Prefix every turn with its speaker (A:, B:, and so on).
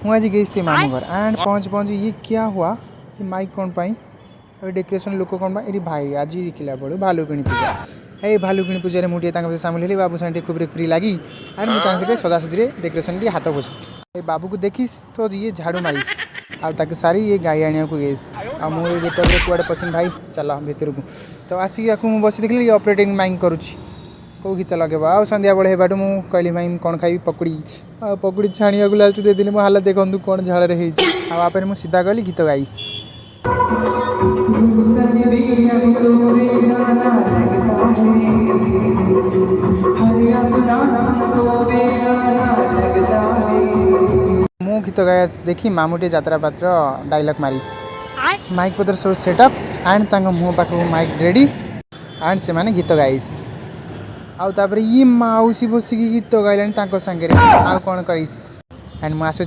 A: मुझे आज गई थी मामू घर एंड पहुँच ये क्या हुआ ये माइक कौन पाई डेकोरेशन लोक कौन पाई भाई आज देखला पड़ो भालुकिणी पूजा ए भालुकिणी पूजा मुझे सामिल हेली बाबू साथे खुबरे खुरी लगी एंड मुझे सजासजी डेकोरेशन टी हाथ घोषी बाबू को देखीस तो ये झाड़ू मारीस आके सारी ये गाई आने को गईस आ मुझे गेटर कुआड़े पसंद भाई चल भितर को तो आसिक बस देखिए ऑपरेटिंग माइंग करुच्ची कौ गीत लगे आ सन्ध्या बेले बाटू मुझे कहली माई कौन खाई पकड़ी पकड़ी छाणिया को लालचु देदेली मो हालत देखु कौन झाड़ होपर मुझे सीधा कहली गीत गाइस मु गीत गाया देखी मामूटे यात्रा पात्र डायलॉग मारिस माइक पत्र सब सेटअप एंड मुँह पाख माइक रेडी एंड से माने गीत गाइस आउे ये मौसी बसिकी गीत गाइलानी सांगे आ कौन करीस एंड मुझे आसूँ